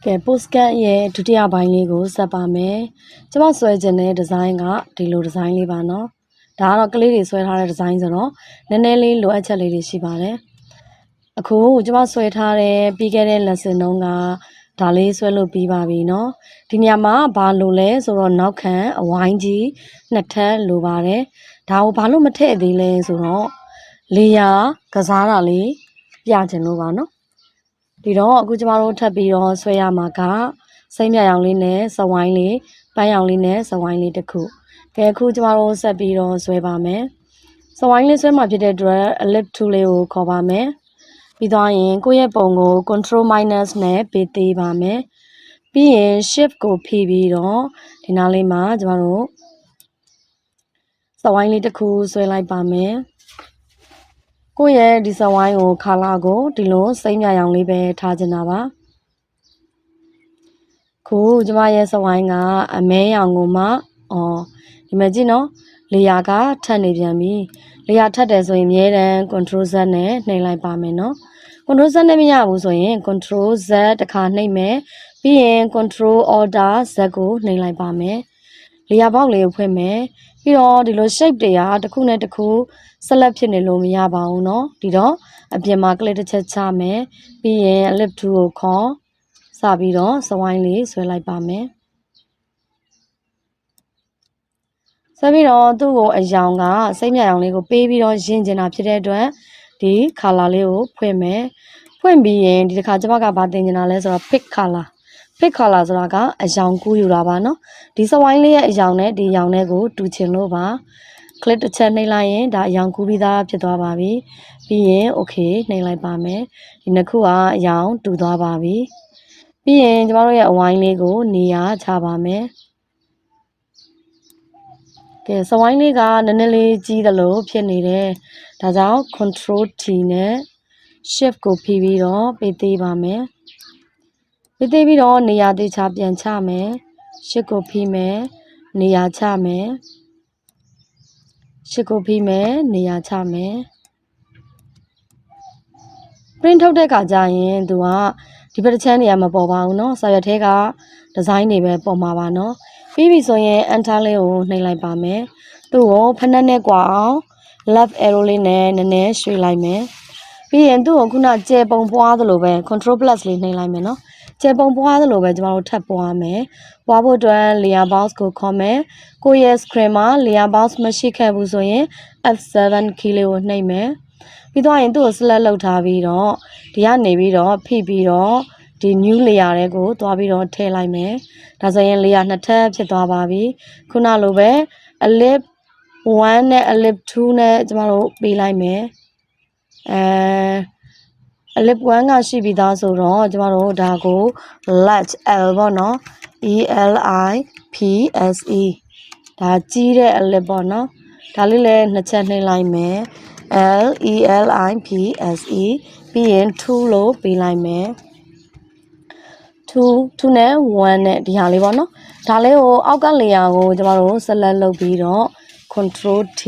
ကဲ postcard ရဲ့ဒုတိယပိုင်းလေးကိုဆက်ပါမယ်။ကျွန်မဆွဲခြင်းတဲ့ဒီဇိုင်းကဒီလိုဒီဇိုင်းလေးပါနော်။ဒါကတော့ကလေးတွေဆွဲထားတဲ့ဒီဇိုင်းဆိုတော့နည်းနည်းလေးလိုအပ်ချက်လေးတွေရှိပါတယ်။အခုကျွန်မဆွဲထားတဲ့ပြီးခဲ့တဲ့ lesson တုန်းကဒါလေးဆွဲလို့ပြီးပါပြီနော်။ဒီနေရာမှာဘာလိုလဲဆိုတော့နောက်ခံအဝိုင်းကြီးနှစ်ထပ်လိုပါတယ်။ဒါကိုဘာလို့မထည့်သေးလဲဆိုတော့လေယာကစားတာလေးပြချင်လို့ပါနော်။ဒီတော့အခုကျမတို့ထပ်ပြီးတော့ဆွဲရမှာကစိမ့်မြရောင်လေးနဲ့စဝိုင်းလေးပန်းရောင်လေးနဲ့စဝိုင်းလေးတစ်ခုကဲအခုကျမတို့ဆက်ပြီးတော့ဆွဲပါမယ်စဝိုင်းလေးဆွဲမှာဖြစ်တဲ့အတွက် ellipse tool လေးကိုခေါ်ပါမယ်ပြီးသွားရင်ကိုယ့်ရဲ့ပုံကို control minus နဲ့ပေးသေးပါမယ်ပြီးရင် shift ကိုဖိပြီးတော့ဒီနားလေးမှာကျမတို့စဝိုင်းလေးတစ်ခုဆွဲလိုက်ပါမယ်ကိုယ့်ရဲ့ဒီစဝိုင်းကိုခါလာကိုဒီလိုစိမ့်မြရောင်လေးပဲထားချင်တာပါခုကျမရဲ့စဝိုင်းကအမဲရောင်ကိုမှဒီမှာကြည့်နော်လေယာကထပ်နေပြန်ပြီလေယာထပ်တယ်ဆိုရင်အမြဲတမ်း control z နဲ့နှိပ်လိုက်ပါမယ်နော် control z နဲ့မရဘူးဆိုရင် control z တစ်ခါနှိပ်မယ်ပြီးရင် control order z ကိုနှိပ်လိုက်ပါမယ်လေယာပေါက်လေးကိုဖွင့်မယ်ပြီးတော့ဒီလို shape တွေကတစ်ခုနဲ့တစ်ခုဆက်လက်ဖြစ်နေလို့မရပါဘူးเนาะဒီတော့အပြင်မှာ click တစ်ချက်ချမယ်ပြီးရင် ellipse tool ကိုခေါ်စပြီးတော့စဝိုင်းလေးဆွဲလိုက်ပါမယ်ဆက်ပြီးတော့သူ့ကိုအယောင်ကစိမ့်မြရောင်လေးကိုပေးပြီးတော့ရင်းကျင်တာဖြစ်တဲ့အတွက်ဒီ color လေးကိုဖွင့်မယ်ဖွင့်ပြီးရင်ဒီတစ်ခါကျမကဗာတင်ကျင်တာလဲဆိုတော့ pick color ဆိုတာကအယောင်ကူးယူတာပါเนาะဒီစဝိုင်းလေးရဲ့အယောင်နဲ့ဒီအယောင်နဲ့ကိုတူချင်လို့ပါ click တစ်ချက်နှိပ်လိုက်ရင်ဒါအယောင်ကူးပြီးသားဖြစ်သွားပါပြီပြီးရင် okay နှိပ်လိုက်ပါမယ်ဒီနှစ်ခုကအယောင်တူသွားပါပြီပြီးရင်ကျမတို့ရဲ့အဝိုင်းလေးကိုနေရာချပါမယ်ကဲစဝိုင်းလေးကနည်းနည်းလေးကြီးသလိုဖြစ်နေတယ်ဒါကြောင့် control T နဲ့ shift ကိုဖိပြီးတော့ပေးသေးပါမယ်ပေးသေးပြီးတော့နေရာသေးချပြန်ချမယ် shift ကိုဖိမယ်နေရာချမယ်shift ကိုဖိမယ်နေရာချမယ် print ထုတ်တဲ့အခါကျရင်သူကဒီဘက်တစ်ချမ်းနေရာမပေါ်ပါဘူးเนาะစာရွက်ထဲကဒီဇိုင်းတွေပဲပေါ်မှာပါเนาะပြီးပြီဆိုရင် enter လေးကိုနှိပ်လိုက်ပါမယ်သူ့ကိုဖက်နှက်နဲ့ကွာအောင် left arrow လေးနဲ့နည်းနည်းရွှေ့လိုက်မယ်ပြီးရင်သူ့ကိုခုနကျဲပုံပွားသလိုပဲ control plus လေးနှိပ်လိုက်မယ်เนาะကျဲပုံပွားသလိုပဲကျမတို့ထပ်ပွားမယ်ပွားဖို့အတွက် layer box ကိုခေါ်မယ်ကိုယ့်ရဲ့ screen မှာ layer box မရှိခဲ့ဘူးဆိုရင် F7 key လေးကိုနှိပ်မယ်ပြီးတော့ရင်သူ့ကို select လုပ်ထားပြီးတော့ဒီကနေပြီးတော့ဖိပြီးတော့ဒီ new layer တွေကိုသွားပြီးတော့ထည့်လိုက်မယ်ဒါဆိုရင် layer နှစ်ထပ်ဖြစ်သွားပါပြီခုနလိုပဲ ellipse 1နဲ့ ellipse 2နဲ့ကျမတို့ပေးလိုက်မယ်ellipse 1ကရှိပြီးသားဆိုတော့ကျမတို့ဒါကို large L ပေါ့နော် ELIPSE ဒါကြီးတဲ့ ellipse ပေါ့နော်ဒါလေးလည်းနှစ်ချက်နှိပ်လိုက်မယ် LELIPSE ပြီးရင်2လို့ပေးလိုက်မယ်2နဲ့1နဲ့ဒီဟာလေးပေါ့နော်ဒါလေးကိုအောက်က layer ကိုကျမတို့ select လုပ်ပြီးတော့ control T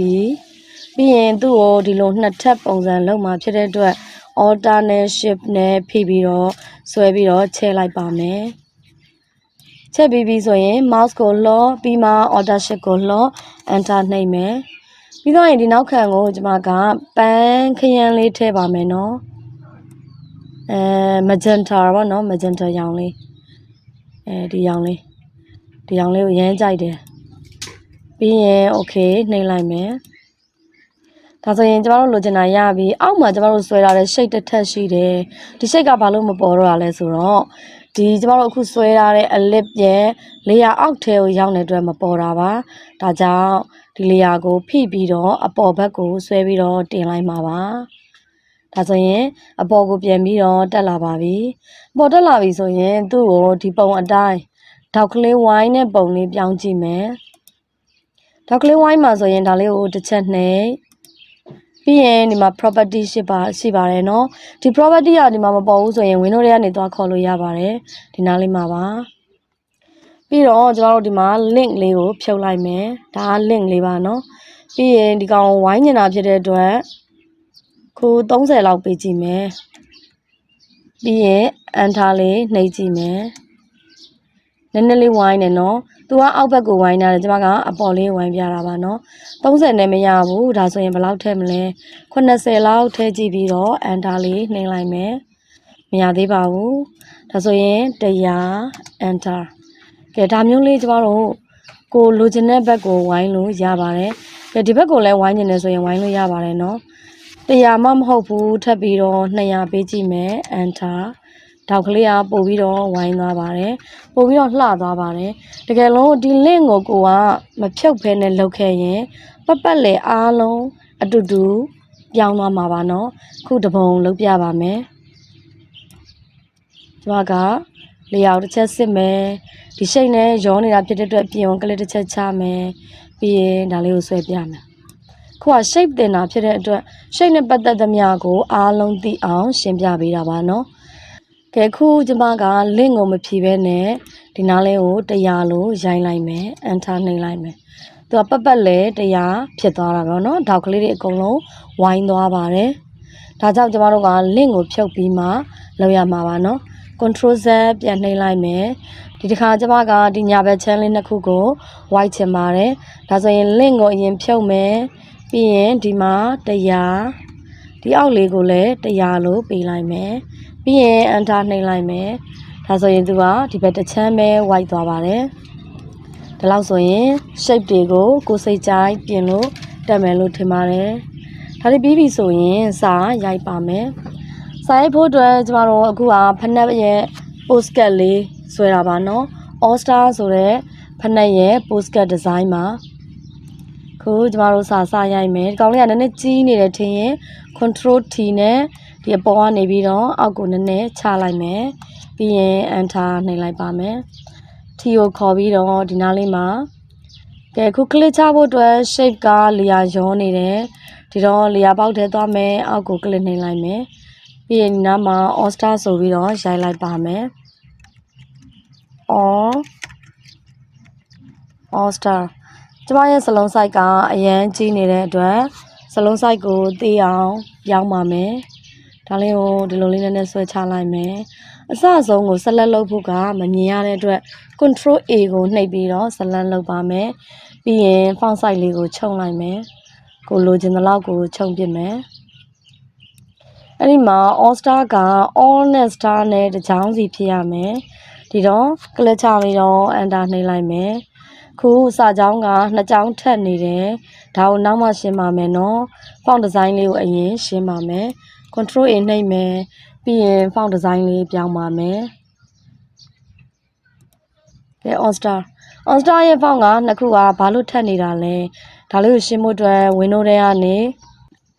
ပြီးရင်သူ့ကိုဒီလိုနှစ်ထပ်ပုံစံလုပ်မှာဖြစ်တဲ့အတွက် Alt နဲ့ Shift နဲ့ဖိပြီးတော့ဆွဲပြီးတော့ချဲ့လိုက်ပါမယ်ချက်ပြီးပြီဆိုရင် mouse ကိုလောပြီးမှ Alt Shift ကိုလော Enter နှိပ်မယ်ပြီးတော့ရင်ဒီနောက်ခံကိုကျမကပန်းခရမ်းလေးထည့်ပါမယ်နော်magenta ပေါ့နော် magenta ရောင်လေးဒီရောင်လေးကိုရမ်းကြိုက်တယ်ပြီးရင် okay နှိပ်လိုက်မယ်ဒါဆိုရင်ကျမတို့လိုချင်တာရပြီအောက်မှာကျမတို့ဆွဲထားတဲ့ shade တစ်ထပ်ရှိတယ်ဒီ shade ကဘာလို့မပေါ်တော့တာလဲဆိုတော့ဒီကျမတို့အခုဆွဲထားတဲ့ ellipse ရဲ့ layer အောက်ထဲကိုရောက်နေတဲ့အတွက်မပေါ်တာပါဒါကြောင့်ဒီ layer ကိုဖိပြီးတော့အပေါ်ဘက်ကိုဆွဲပြီးတော့တင်လိုက်မှာပါဒါဆိုရင်အပေါ်ကိုပြန်ပြီးတော့တက်လာပါပြီအပေါ်တက်လာပြီဆိုရင်သူ့ကိုဒီပုံအတိုင်းဒေါက်ကလေးဝိုင်းနဲ့ပုံလေးပြောင်းကြည့်မယ်ဒေါက်ကလေးဝိုင်းမှာဆိုရင်ဒါလေးကိုတစ်ချက်နှိပ်ပြီးရင်ဒီမှာ property ရှိပါတယ်เนาะဒီ property ကဒီမှာမပေါ်ဘူးဆိုရင် window ထဲကနေသွားခေါ်လို့ရပါတယ်ဒီနားလေးမှာပါပြီးတော့ကျွန်တော်တို့ဒီမှာ link လေးကိုဖြုတ်လိုက်မယ်ဒါက link လေးပါเนาะပြီးရင်ဒီကောင်ဝိုင်းနေတာဖြစ်တဲ့အတွက် ခု30လောက်ပေးကြည့်မယ်ပြီးရင်အန်ထားလေးနှိပ်ကြည့်မယ်နည်းနည်းလေးဝိုင်းနေနော်သူကအောက်ဘက်ကိုဝိုင်းထားတယ်ကျမကအပေါ်လေးဝိုင်းပြတာပါနော်30နဲ့မရဘူးဒါဆိုရင်ဘယ်လောက်ထည့်မလဲ80လောက်ထည့်ကြည့်ပြီးတော့အန်ထားလေးနှိပ်လိုက်မယ်မရသေးပါဘူးဒါဆိုရင်100 enter ကဲဒါမျိုးလေးကျမတို့ကိုလိုချင်တဲ့ဘက်ကိုဝိုင်းလို့ရပါတယ်ကဲဒီဘက်ကိုလည်းဝိုင်းနေတယ်ဆိုရင်ဝိုင်းလို့ရပါတယ်နော်100မှမဟုတ်ဘူးထပ်ပြီးတော့200ပေးကြည့်မယ် enter တောက်ကလေးကပို့ပြီးတော့ဝိုင်းသွားပါတယ်ပို့ပြီးတော့လှသွားပါတယ်တကယ်လို့ဒီ link ကိုကမဖြုတ်ဖဲနဲ့လုပ်ခဲ့ရင်ပတ်လေအားလုံးအတူတူပြောင်းသွားမှာပါနော်ခုတပုံလုပ်ပြပါမယ်ကျမကလေအောင်တစ်ချက်စစ်မယ်ဒီရှိတ်နဲ့ရောနေတာဖြစ်တဲ့အတွက်ပြင်ကလေးတစ်ချက်ချမယ်ပြီးရင်ဒါလေးကိုဆွဲပြမယ်ခုက shape တင်တာဖြစ်တဲ့အတွက် shape နဲ့ပတ်သက်သမျှကိုအားလုံးသိအောင်ရှင်းပြပေးတာပါနော်ကဲခုကျမက link ကိုမဖြည့်ဘဲနဲ့ဒီနားလေးကို100လို့ရိုင်းလိုက်မယ် enter နှိပ်လိုက်မယ်သူကပတ်လေ100ဖြစ်သွားတာပေါ့နော်ဒေါက်ကလေးတွေအကုန်လုံးဝိုင်းသွားပါတယ်ဒါကြောင့်ကျမတို့က link ကိုဖြုတ်ပြီးမှလုပ်ရမှာပါနော် control Z ပြန်နှိပ်လိုက်မယ်ဒီတစ်ခါကျမကဒီညာဘက် channel နှစ်ခုကို white ချင်ပါတယ်ဒါဆိုရင် link ကိုအရင်ဖြုတ်မယ်ပြီးရင်ဒီမှာ100ဒီအောက်လေးကိုလည်း100လို့ပေးလိုက်မယ်ပြီးရင် enter နှိပ်လိုက်မယ်ဒါဆိုရင်သူကဒီဘက်တစ်ချမ်းပဲ white သွားပါတယ်ဒါလောက်ဆိုရင် shape တွေကိုကိုစိတ်ကြိုက်ပြင်လို့တက်မယ်လို့ထင်ပါတယ်ဒါလေးပြီးပြီဆိုရင်စာရိုက်ပါမယ်စာရိုက်ဖို့အတွက်ကျမတို့အခုကဖနက်ရဲ့ postcard လေးဆွဲတာပါနော် all star ဆိုတဲ့ဖနက်ရဲ့ postcard design မှာခုကျမတို့စာရိုက်မယ်ဒီကောင်လေးကနည်းနည်းကြီးနေတယ်ထင်ရင် control T နဲ့ဒီအပေါ်ကနေပြီးတော့အောက်ကိုနည်းနည်းချလိုက်မယ်ပြီးရင် enter နှိပ်လိုက်ပါမယ် T ကိုခေါ်ပြီးတော့ဒီနားလေးမှာကဲခု click ချဖို့အတွက် shape ကလေယာရောနေတယ်ဒီတော့လေယာပေါက်ထဲသွားမယ်အောက်ကို click နှိပ်လိုက်မယ်ပြီးရင်ဒီနားမှာ all star ဆိုပြီးတော့ရိုက်လိုက်ပါမယ် all star ကျမရဲ့စလုံး site ကအရန်ကြီးနေတဲ့အတွက်စလုံး site ကိုသိအောင်ပြောင်းပါမယ်ဒါလေးကိုဒီလိုလေးနဲ့ဆွဲချလိုက်မယ်အစအဆုံးကိုဆက်လက်လုပ်ဖို့ကမမြင်ရတဲ့အတွက် control A ကိုနှိပ်ပြီးတော့ဆက်လက်လုပ်ပါမယ်ပြီးရင် font size လေးကိုခြုံလိုက်မယ်ကိုလိုချင်တဲ့လောက်ကိုခြုံပစ်မယ်အဲ့ဒီမှာ all star က all နဲ့ star နဲ့တစ်ချောင်းစီဖြစ်ရမယ်ဒီတော့ click ချပြီးတော့ enter နှိပ်လိုက်မယ်ခုစာကြောင်းကနှစ်ကြောင်းထပ်နေတယ်ဒါကိုနောက်မှရှင်းပါမယ်နော် font design လေးကိုအရင်ရှင်းပါမယ် control A နှိပ်မယ်ပြီးရင် font design လေးပြောင်းပါမယ်ကဲ all star ရဲ့ font ကနှစ်ခုကဘာလို့ထပ်နေတာလဲဒါလေးကိုရှင်းဖို့အတွက် window ထဲကနေ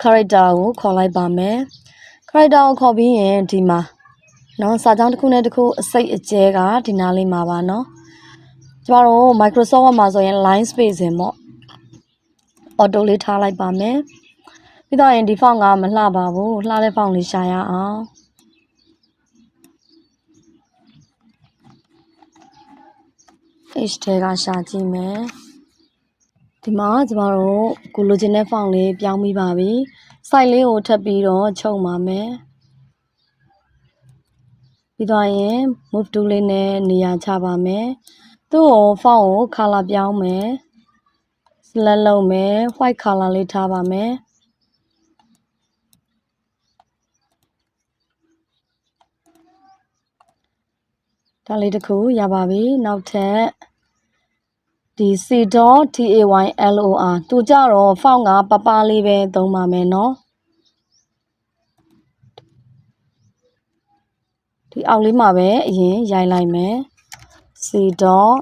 character ကိုခေါ်လိုက်ပါမယ် character ကိုခေါ်ပြီးရင်ဒီမှာနော်စာကြောင်းတစ်ခုနဲ့တစ်ခုအစိတ်အကျဲကဒီနားလေးမှာပါနော်ကျမတို့ Microsoft Word မှာဆိုရင် line spacing ပေါ့ auto လေးထားလိုက်ပါမယ်ပြီးတော့ရင်ဒီ font ကမလှပါဘူးလှတဲ့ font လေးရှာရအောင် H ထဲကရှာကြည့်မယ်ဒီမှာကျမတို့ကိုလိုချင်တဲ့ font လေးပြောင်းပြီးပါပြီ site လေးကိုထပ်ပြီးတော့ချုပ်ပါမယ်ပြီးတော့ရင် move tool လေးနဲ့နေရာချပါမယ်သူ့ကို font ကို color ပြောင်းမယ် select လုပ်မယ် white color လေးထားပါမယ်ဒါလေးတစ်ခုရပါပြီနောက်ထပ်ဒီ C.TAYLOR သူကြတော့ font ကပပလေးပဲသုံးပါမယ်နော်ဒီအောက်လေးမှာပဲအရင်ရိုက်လိုက်မယ် C.TAYLOR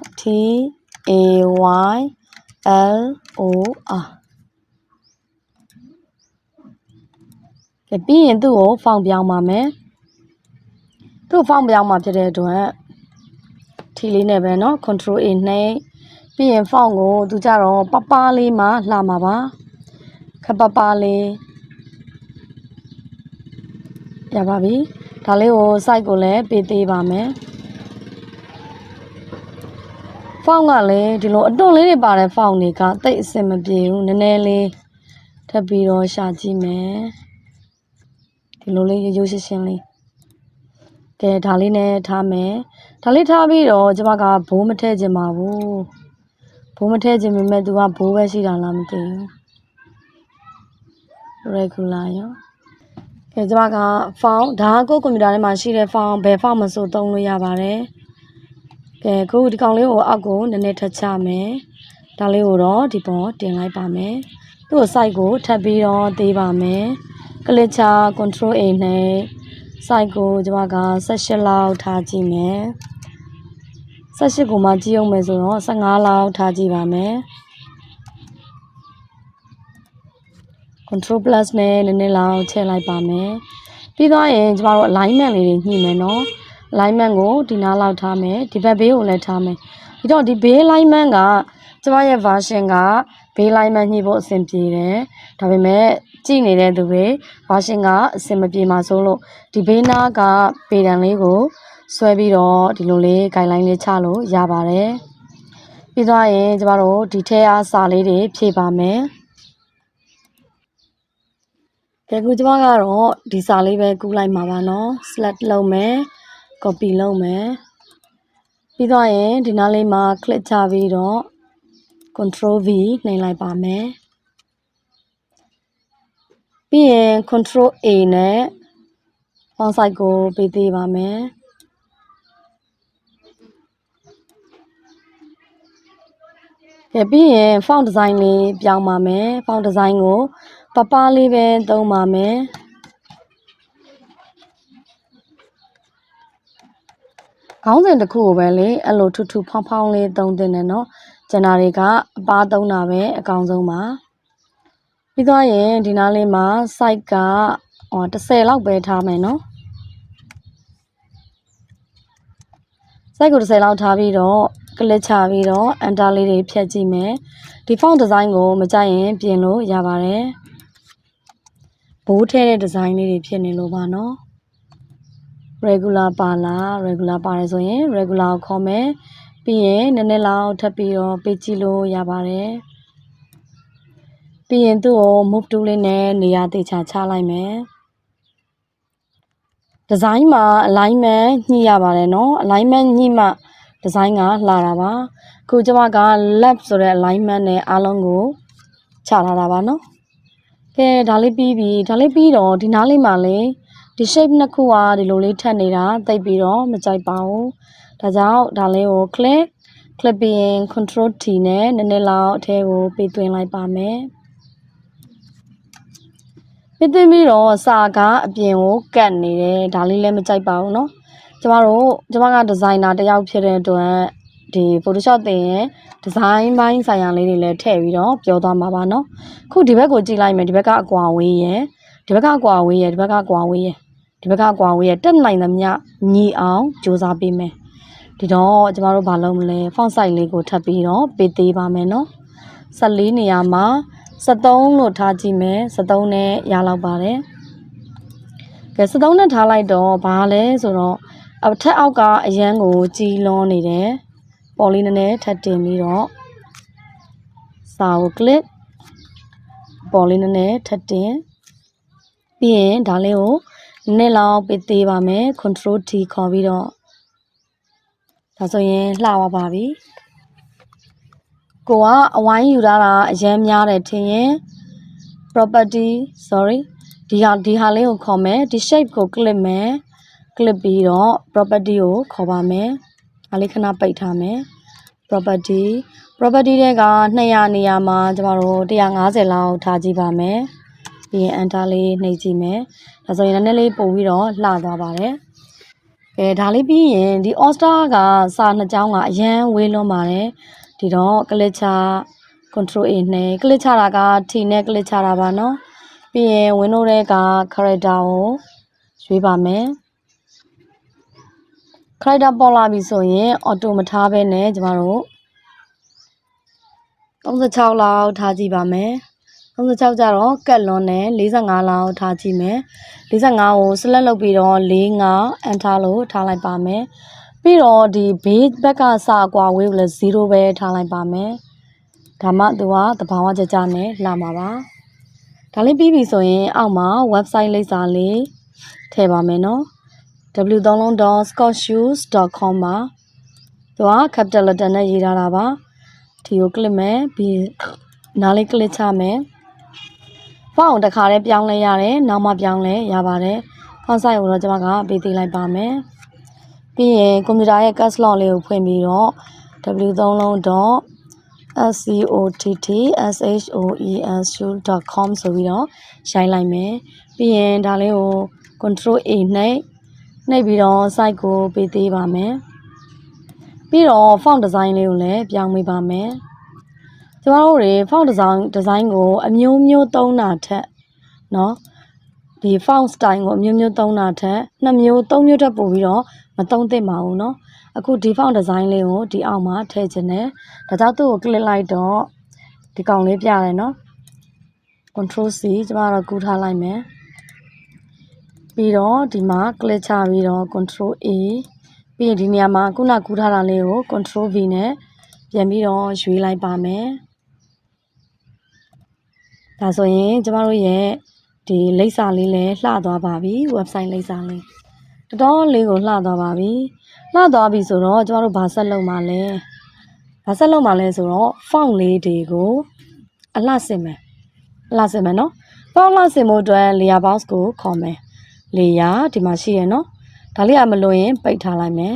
ကဲပြီးရင်သူ့ကို font ပြောင်းပါမယ်သူ့ font ပြောင်းမှာဖြစ်တဲ့အတွက် T လေးနဲ့ပဲเนาะ control A နှိပ်ပြီးရင် font ကိုသူကြတော့ပပလေးမှလှမှာပါခပ်ပလေးရပါပြီဒါလေးကို site ကိုလည်းပေးသေးပါမယ် font ကလည်းဒီလိုအတွန့်လေးတွေပါတဲ့ font တွေကတိတ်အဆင်မပြေဘူးနည်းနည်းလေးထပ်ပြီးတော့ရှာကြည့်မယ် ဒီလိုလေးရိုးရှင်းရှင်းလေးကဲဒါလေးနဲ့ထားမယ်ဒါလေးထားပြီးတော့ကျမကဘိုးမထည့်ခြင်းပါဘူးဘိုးမထည့်ခြင်းပေမဲ့သူကဘိုးပဲရှိတာလားမသိဘူး regular ရောကဲကျမက font ဒါကကိုကွန်ပျူတာထဲမှာရှိတဲ့ font ဘယ် font မဆိုသုံးလို့ရပါတယ်ကဲခုဒီကောင်လေးကိုအောက်ကိုနည်းနည်းထပ်ချမယ်ဒါလေးကိုတော့ဒီပေါ်တင်လိုက်ပါမယ်သူ့ကို site ကိုထပ်ပြီးတော့သေးပါမယ်ကလစ်ချ control A နဲ့ site ကိုကျမက18လောက်ထားကြည့်မယ်18ကိုမှကြည့်အောင်မယ်ဆိုတော့15လောက်ထားကြည့်ပါမယ် control plus နဲ့နည်းနည်းလောက်ထည့်လိုက်ပါမယ်ပြီးသွားရင်ကျမတို့ alignment လေးတွေညှိမယ်နော် alignment ကိုဒီနားလောက်ထားမယ်ဒီဘက်ဘေးကိုလည်းထားမယ်ပြီးတော့ဒီဘေး alignment ကကျမရဲ့ version ကဘေး alignment ညှိဖို့အဆင်ပြေတယ်ဒါပေမဲ့ကြည့်နေတဲ့သူတွေ version ကအဆင်မပြေမှာဆိုလို့ဒီဘေးနားကပေတံလေးကိုဆွဲပြီးတော့ဒီလိုလေး guideline လေးချလို့ရပါတယ်ပြီးသွားရင်ကျမတို့ဒီထဲအားစာလေးတွေဖြည့်ပါမယ်ကဲခုကျမကတော့ဒီစာလေးပဲကူးလိုက်မှာပါနော် select လုပ်မယ် copy လုပ်မယ်ပြီးသွားရင်ဒီနားလေးမှာ click ချပြီးတော့ control V နှိပ်လိုက်ပါမယ်ပြီးရင် control A နဲ့ font size ကိုပေးသေးပါမယ်ကဲပြီးရင် font design လေးပြောင်းပါမယ် font design ကိုပပလေးပဲသုံးပါမယ်ခေါင်းစဉ်တစ်ခုကိုပဲလေအဲ့လိုထူထူဖောင်းဖောင်းလေးသုံးတင်တယ်နော်ကျန်တာတွေကအပားသုံးတာပဲအကောင်းဆုံးပါပြီးသွားရင်ဒီနားလေးမှာ size က30လောက်ပဲထားမယ်နော် size ကို30လောက်ထားပြီးတော့ကလစ်ချပြီးတော့ enter လေးတွေဖြတ်ကြည့်မယ်ဒီ font design ကိုမကြိုက်ရင်ပြင်လို့ရပါတယ်ဘိုးထဲတဲ့ design လေးတွေဖြစ်နေလို့ပါနော် regular ပါလား regular ပါတယ်ဆိုရင် regular ကိုခေါ်မယ်ပြီးရင်နည်းနည်းလောက်ထပ်ပြီးတော့ပေးကြည့်လို့ရပါတယ်ပြီးရင်သူ့ကို move tool လေးနဲ့နေရာသေချာချလိုက်မယ် design မှာ alignment ညှိရပါတယ်နော် alignment ညှိမှ design ကလာတာပါခုကျမက left ဆိုတဲ့ alignment နဲ့အားလုံးကိုချထားတာပါနော်ကဲဒါလေးပြီးပြီဒါလေးပြီးတော့ဒီနားလေးမှာလေဒီ shape နှစ်ခုကဒီလိုလေးထပ်နေတာတိတ်ပြီးတော့မကြိုက်ပါဘူးဒါကြောင့်ဒါလေးကို click ပြီးရင် control T နဲ့နည်းနည်းလောက်အထဲကိုပေးသွင်းလိုက်ပါမယ်ပေးသွင်းပြီးတော့စာကအပြင်ကိုကတ်နေတယ်ဒါလေးလည်းမကြိုက်ပါဘူးเนาะကျမကဒီဇိုင်နာတယောက်ဖြစ်တဲ့အတွက်ဒီ Photoshop သင်ရဲ့ဒီဇိုင်းပိုင်းဆိုင်ရာလေးတွေလည်းထည့်ပြီးတော့ပြောသွားမှာပါเนาะခုဒီဘက်ကိုကြည့်လိုက်မယ်ဒီဘက်ကအကွာဝေးရယ်ဒီဘက်ကအကွာဝေးရယ်ဒီဘက်ကအကွာဝေးရယ်ဒီဘက်ကအကွာဝေးရယ်တက်နိုင်သမျှညီအောင်ကြိုးစားပေးမယ်ဒီတော့ကျမတို့ဘာလုပ်မလဲ font size လေးကိုထပ်ပြီးတော့ပေးသေးပါမယ်เนาะ14နေရာမှာ73လို့ထားကြည့်မယ်73နဲ့ရလောက်ပါတယ်ကဲ73နဲ့ထားလိုက်တော့ဘာလဲဆိုတော့အထက်အောက်ကအရန်ကိုကြီးလွန်နေတယ်ပေါ်လေးနည်းနည်းထပ်တင်ပြီးတော့စာကို click ပေါ်လေးနည်းနည်းထပ်တင်ပြီးရင်ဒါလေးကိုနည်းလောက်ပေးသေးပါမယ် control T ခေါ်ပြီးတော့ဒါဆိုရင်လှသွားပါပြီကိုကအဝိုင်းယူထားတာအရန်များတယ်ထင်ရင် property sorry ဒီဟာလေးကိုခေါ်မယ်ဒီ shape ကို click မယ် click ပြီးတော့ property ကိုခေါ်ပါမယ်ဒါလေးခဏပိတ်ထားမယ် property တွေက200နေရာမှာကျမတို့150လောက်ထားကြည့်ပါမယ်ပြီးရင် enter လေးနှိပ်ကြည့်မယ်ဒါဆိုရင်နည်းနည်းလေးပို့ပြီးတော့လှသွားပါတယ်ဒါလေးပြီးရင်ဒီ all star ကစာနှစ်ကြောင်းကအရန်ဝေးလွန်းပါတယ်ဒီတော့ကလစ်ချ control A နဲ့ကလစ်ချတာက T နဲ့ကလစ်ချတာပါเนาะပြီးရင် window ထဲက character ကိုရွေးပါမယ် character ပေါ်လာပြီဆိုရင် auto မထားဘဲနဲ့ကျမတို့36လောက်ထားကြည့်ပါမယ်36ကျတော့ကတ်လွန်နဲ့45လောက်ထားကြည့်မယ်45ကို select လုပ်ပြီးတော့45 enter လို့ထားလိုက်ပါမယ်ပြီးတော့ဒီ base ဘက်ကစာကွာဝေးကိုလည်း0ပဲထားလိုက်ပါမယ်ဒါမှသူကသဘာဝကြကြနဲ့လာမှာပါဒါလေးပြီးပြီဆိုရင်အောက်မှာ website လိပ်စာလေး ထည့်ပါမယ်နော် w3long.scottshoes.com ပါသူက capital letter နဲ့ရေးထားတာပါဒီကို click မယ်ပြီးနားလေး click ချမယ်ဖုန်းတစ်ခါတည်းပြောင်းလဲရတယ်နောက်မှပြောင်းလဲရပါတယ်ဖုန်း size ကိုတော့ကျွန်မကပေးသေးလိုက်ပါမယ်ပြီးရင်ကွန်ပျူတာရဲ့ caps lock လေးကိုဖွင့်ပြီးတော့ w3long.scottshoes.com ဆိုပြီးတော့ရိုက်လိုက်မယ်ပြီးရင်ဒါလေးကို control A နှိပ်ပြီးတော့ site ကိုပေးသေးပါမယ်ပြီးတော့ font design လေးကိုလည်းပြောင်းပေးပါမယ်ကျမတို့တွေ font design ကိုအမျိုးမျိုးသုံးတာထက်เนาะဒီ font style ကိုအမျိုးမျိုးသုံးတာထက်နှစ်မျိုးသုံးမျိုးတက်ပို့ပြီးတော့မသုံးသင့်ပါဘူးเนาะအခုဒီ font design လေးကိုဒီအောက်မှာထည့်ခြင်းနဲ့ဒါကြောင့်သူ့ကို click လိုက်တော့ဒီကောင်လေးပြရတယ်เนาะ control C ကျမတို့ကူးထားလိုက်မယ်ပြီးတော့ဒီမှာ click ချပြီးတော့ control A ပြီးရင်ဒီနေရာမှာခုနကူးထားတာလေးကို control V နဲ့ပြန်ပြီးတော့ရွေးလိုက်ပါမယ်ဒါဆိုရင်ကျမတို့ရဲ့ဒီလိပ်စာလေးလည်းလှသွားပါပြီ website လိပ်စာလေးတော်တော်လေးကိုလှသွားပါပြီလှသွားပြီဆိုတော့ကျမတို့ဘာဆက်လုပ်မှာလဲဆိုတော့ font လေးတွေကိုအလှဆင်မယ်နော် font လှဆင်ဖို့အတွက် layer box ကိုခေါ်မယ် layer ဒီမှာရှိရနော်ဒါလေးကမလို့ရင်ပိတ်ထားလိုက်မယ်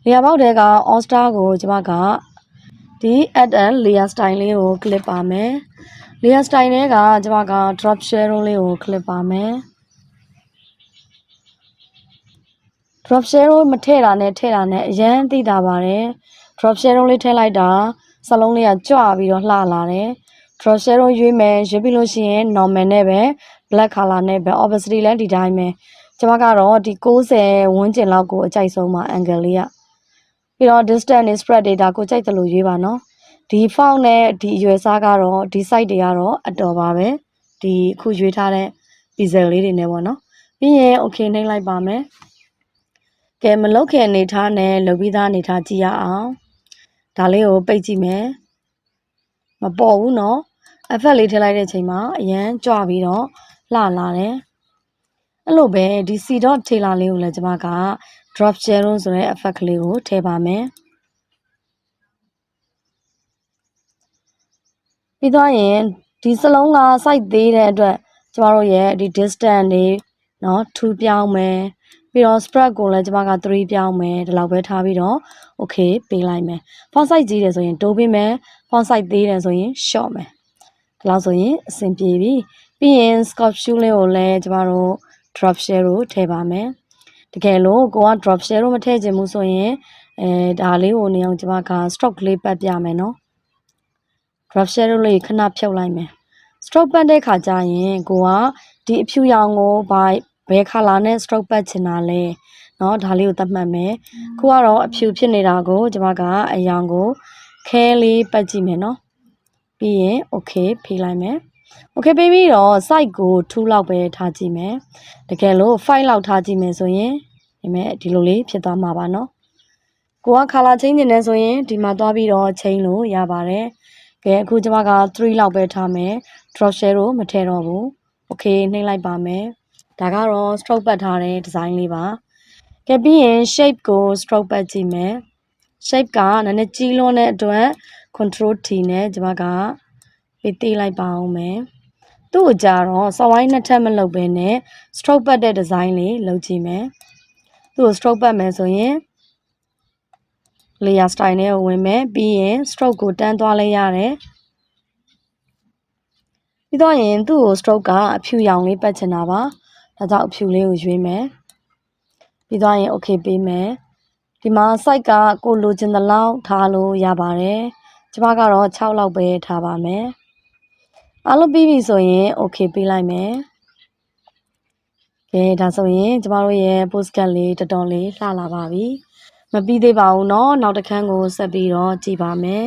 layer box တဲက all star ကိုကျမကဒီ add a layer style လေးကို click ပါမယ် layer style တဲကကျမက drop shadow လေးကို click ပါမယ် drop shadow မထည့်တာနဲ့ထည့်တာနဲ့အရန်သိတာပါတယ် drop shadow လေးထည့်လိုက်တာစလုံးလေးကကြွပြီးတော့လှလာတယ် drop shadow ရွေးမယ်ရွေးပြီးလို့ရှိရင် normal နဲ့ပဲ black color နဲ့ပဲ opacity လည်းဒီတိုင်းပဲကျမကတော့ဒီ60ဝန်းကျင်လောက်ကိုအကြိုက်ဆုံးပါ angle လေးကပြီးတော့ distance နဲ့ spread data ကိုကြိုက်တယ်လို့ရွေးပါနော်ဒီ font နဲ့ဒီအရွယ်စားကတော့ဒီ site တွေကတော့အတော်ပါပဲဒီခုရွေးထားတဲ့ pixel လေးတွေနဲ့ပေါ့နော်ပြီးရင် okay နှိပ်လိုက်ပါမယ်ကဲမလုတ်ခင်အနေထားနဲ့လုပ်ပြီးသားအနေထားကြည့်ရအောင်ဒါလေးကိုပိတ်ကြည့်မယ်မပေါ်ဘူးเนาะ effect လေးထည့်လိုက်တဲ့အချိန်မှာအရန်ကြွပြီးတော့လှလာတယ်အဲ့လိုပဲဒီ C dot tailor လေးကိုလည်းကျွန်မက drop shadow ဆိုတဲ့ effect လေးကိုထည့်ပါမယ်ပြီးတော့ရင်ဒီစလုံးက site သေးတဲ့အတွက်ကျမတို့ရဲ့ဒီ distance တွေเนาะ2ပြောင်းမယ်ပြီးတော့ spread ကိုလည်းကျွန်မက3ပြောင်းမယ်ဒီလောက်ပဲထားပြီးတော့ okay ပေးလိုက်မယ် font size ကြီးတယ်ဆိုရင်တိုးပေးမယ် font size သေးတယ်ဆိုရင် short မယ်ဒီလောက်ဆိုရင်အဆင်ပြေပြီပြီးရင် sculpt shoe လေးကိုလည်းကျွန်တော်တို့ drop shadow ထည့်ပါမယ်တကယ်လို့ကိုက drop shadow မထည့်ချင်ဘူးဆိုရင်ဒါလေးကိုနေအောင်ကျွန်မက stroke လေးပတ်ပြမယ်နော် drop shadow လေးခဏဖြုတ်လိုက်မယ် stroke ပတ်တဲ့ခါကျရင်ကိုကဒီအဖြူရောင်ကိုဘယ် color နဲ့ stroke ပတ်ချင်တာလဲเนาะဒါလေးကိုသတ်မှတ်မယ်ခုကတော့အဖြူဖြစ်နေတာကိုကျွန်မကအရောင်ကိုခဲလေးပတ်ကြည့်မယ်เนาะပြီးရင် okay ဖေးလိုက်မယ် okay ပေးပြီးတော့ site ကို2လောက်ပဲထားကြည့်မယ်တကယ်လို့5လောက်ထားကြည့်မယ်ဆိုရင်ဒီလိုလေးဖြစ်သွားမှာပါเนาะကိုက color change နေတယ်ဆိုရင်ဒီမှာသွားပြီးတော့ change လို့ရပါတယ်ကဲအခုကျွန်မက3လောက်ပဲထားမယ် drop shadow မထည့်တော့ဘူး okay နှိပ်လိုက်ပါမယ်ဒါကတော့ stroke ပတ်ထားတဲ့ design လေးပါကဲပြီးရင် shape ကို stroke ပတ်ကြည့်မယ် shape ကနည်းနည်းကြီးလွန်းတဲ့အတွက် control T နဲ့ကျွန်မကပေးသေးလိုက်ပါအောင်မယ်သူ့ကိုကြတော့စဝိုင်းနှစ်ထပ်မလုပ်ဘဲနဲ့ stroke ပတ်တဲ့ design လေးလုပ်ကြည့်မယ်သူ့ကို stroke ပတ်မယ်ဆိုရင် layer style နဲ့ဝင်မယ်ပြီးရင် stroke ကိုတန်းသွားလိုက်ရတယ်ပြီးတော့ရင်သူ့ကို stroke ကအဖြူရောင်လေးပတ်ချင်တာပါဒါကြောင့်အဖြူလေးကိုရွေးမယ်ပြီးတော့ရင် okay ပေးမယ်ဒီမှာ site ကကိုလိုချင်တဲ့လောက်ထားလို့ရပါတယ်ကျမကတော့6လောက်ပဲထားပါမယ်အားလုံးပြီးပြီဆိုရင် okay ပေးလိုက်မယ်ကဲဒါဆိုရင်ကျမတို့ရဲ့ postcard လေးတော်တော်လေးလှလာပါပြီမပြီးသေးပါဘူးเนาะနောက်တစ်ခန်းကိုဆက်ပြီးတော့ကြည့်ပါမယ်